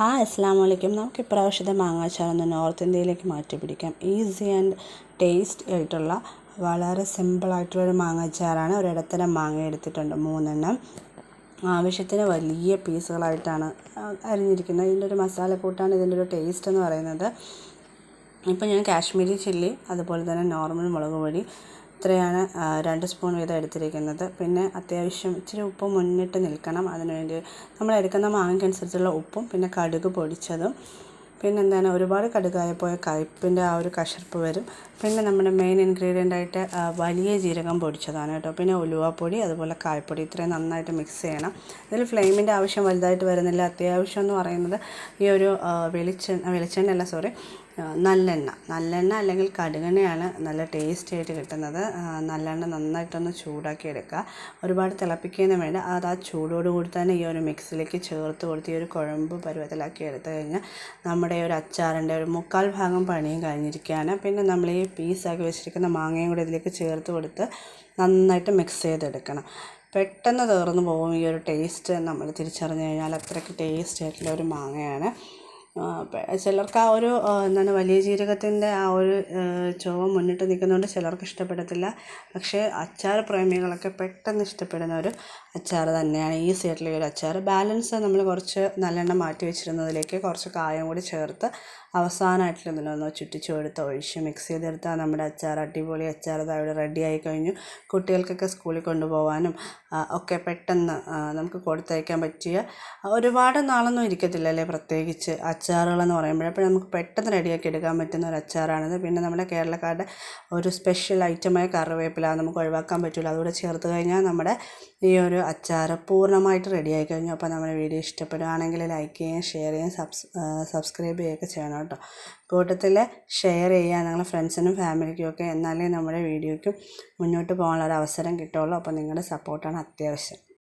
Hi അസ്സലാമു അലൈക്കും. നമുക്ക് ഇപ്രാവശ്യത്തെ മാങ്ങാച്ചാറൊന്ന് നോർത്ത് ഇന്ത്യയിലേക്ക് മാറ്റി പിടിക്കാം. ഈസി ആൻഡ് ടേസ്റ്റ് ആയിട്ടുള്ള വളരെ സിമ്പിളായിട്ടുള്ളൊരു മാങ്ങാച്ചാറാണ്. ഒരിടത്തരം മാങ്ങ എടുത്തിട്ടുണ്ട് 3 ആവശ്യത്തിന് വലിയ പീസുകളായിട്ടാണ് അരിഞ്ഞിരിക്കുന്നത്. ഇതിൻ്റെ ഒരു മസാലക്കൂട്ടാണ് ഇതിൻ്റെ ഒരു ടേസ്റ്റ് എന്ന് പറയുന്നത്. ഇപ്പോൾ ഞാൻ കാശ്മീരി ചില്ലി അതുപോലെ തന്നെ നോർമൽ മുളക് പൊടി ഇത്രയാണ് 2 സ്പൂൺ വീതം എടുത്തിരിക്കുന്നത്. പിന്നെ അത്യാവശ്യം ഇച്ചിരി ഉപ്പ് മുന്നിട്ട് നിൽക്കണം. അതിനുവേണ്ടി നമ്മൾ എടുക്കുന്ന മാങ്ങയ്ക്കനുസരിച്ചുള്ള ഉപ്പും പിന്നെ കടുക് പൊടിച്ചതും പിന്നെ ഒരുപാട് കടുകായപ്പോൾ കയ്പിൻ്റെ ആ ഒരു കശർപ്പ് വരും. പിന്നെ നമ്മുടെ മെയിൻ ഇൻഗ്രീഡിയൻ്റ് ആയിട്ട് വലിയ ജീരകം പൊടിച്ചതാണ് കേട്ടോ. പിന്നെ ഉലുവാപ്പൊടി അതുപോലെ കായപ്പൊടി ഇത്രയും നന്നായിട്ട് മിക്സ് ചെയ്യണം. ഇതിൽ ഫ്ലെയിമിൻ്റെ ആവശ്യം വലുതായിട്ട് വരുന്നില്ല. അത്യാവശ്യം എന്ന് പറയുന്നത് ഈ ഒരു നല്ലെണ്ണ അല്ലെങ്കിൽ കടുകെണ്ണയാണ് നല്ല ടേസ്റ്റി ആയിട്ട് കിട്ടുന്നത്. നല്ലെണ്ണ നന്നായിട്ടൊന്ന് ചൂടാക്കി എടുക്കുക. ഒരുപാട് തിളപ്പിക്കുകയൊന്നും വേണ്ട. അത് ആ ചൂടോടുകൂടി തന്നെ ഈ ഒരു മിക്സിലേക്ക് ചേർത്ത് കൊടുത്ത് ഈ ഒരു കുഴമ്പ് പരുവത്തിലാക്കി എടുത്തു കഴിഞ്ഞാൽ നമ്മുടെ ഒരു അച്ചാറിൻ്റെ ഒരു 1/4 ഭാഗം പണിയും കഴിഞ്ഞിരിക്കുകയാണ്. പിന്നെ നമ്മൾ ഈ പീസാക്കി വെച്ചിരിക്കുന്ന മാങ്ങയും കൂടി ഇതിലേക്ക് ചേർത്ത് കൊടുത്ത് നന്നായിട്ട് മിക്സ് ചെയ്തെടുക്കണം. പെട്ടെന്ന് തീർന്നു പോകും ഈ ഒരു ടേസ്റ്റ് നമ്മൾ തിരിച്ചറിഞ്ഞു കഴിഞ്ഞാൽ. അത്രയ്ക്ക് ടേസ്റ്റ് ആയിട്ടുള്ള ഒരു മാങ്ങയാണ്. ചിലർക്ക് ആ ഒരു വലിയ ജീരകത്തിൻ്റെ ആ ഒരു ചുവ മുന്നിട്ട് നിൽക്കുന്നതുകൊണ്ട് ചിലർക്ക് ഇഷ്ടപ്പെടത്തില്ല. പക്ഷേ അച്ചാർ പ്രേമികളൊക്കെ പെട്ടെന്ന് ഇഷ്ടപ്പെടുന്ന ഒരു അച്ചാർ തന്നെയാണ് ഈസി ആയിട്ടുള്ള ഒരു അച്ചാർ. ബാലൻസ് നമ്മൾ കുറച്ച് നല്ലെണ്ണ മാറ്റി വെച്ചിരുന്നതിലേക്ക് കുറച്ച് കായം കൂടി ചേർത്ത് അവസാനമായിട്ടുള്ള ഇതിലൊന്ന് ചുറ്റിച്ചു കൊടുത്ത് ഒഴിച്ച് മിക്സ് ചെയ്തെടുത്താൽ നമ്മുടെ അച്ചാർ അടിപൊളി അച്ചാർ അവിടെ റെഡി ആയി കഴിഞ്ഞു. കുട്ടികൾക്കൊക്കെ സ്കൂളിൽ കൊണ്ടുപോകാനും ഒക്കെ പെട്ടെന്ന് നമുക്ക് കൊടുത്തയക്കാൻ പറ്റിയ, ഒരുപാട് നാളൊന്നും ഇരിക്കത്തില്ലല്ലേ പ്രത്യേകിച്ച് അച്ചാറുകളെന്ന് പറയുമ്പോൾ. അപ്പോൾ നമുക്ക് പെട്ടെന്ന് റെഡിയാക്കി എടുക്കാൻ പറ്റുന്ന ഒരു അച്ചാറാണിത്. പിന്നെ നമ്മുടെ കേരളക്കാരുടെ ഒരു സ്പെഷ്യൽ ഐറ്റമായ കറിവേപ്പില നമുക്ക് ഒഴിവാക്കാൻ പറ്റില്ല. അതുകൂടെ ചേർത്ത് കഴിഞ്ഞാൽ നമ്മുടെ ഈ ഒരു അച്ചാർ പൂർണ്ണമായിട്ട് റെഡിയായി കഴിഞ്ഞു. അപ്പോൾ നമ്മുടെ വീഡിയോ ഇഷ്ടപ്പെടുകയാണെങ്കിൽ ലൈക്ക് ചെയ്യുകയും ഷെയർ ചെയ്യുകയും സബ്സ്ക്രൈബ് ചെയ്യുകയൊക്കെ ചെയ്യണം കേട്ടോ. കൂട്ടത്തിൽ ഷെയർ ചെയ്യുക നിങ്ങളുടെ ഫ്രണ്ട്സിനും ഫാമിലിക്കും ഒക്കെ. എന്നാലേ നമ്മുടെ വീഡിയോയ്ക്കും മുന്നോട്ട് പോകാനുള്ള ഒരു അവസരം കിട്ടുള്ളൂ. അപ്പോൾ നിങ്ങളുടെ സപ്പോർട്ടാണ് അത്യാവശ്യം.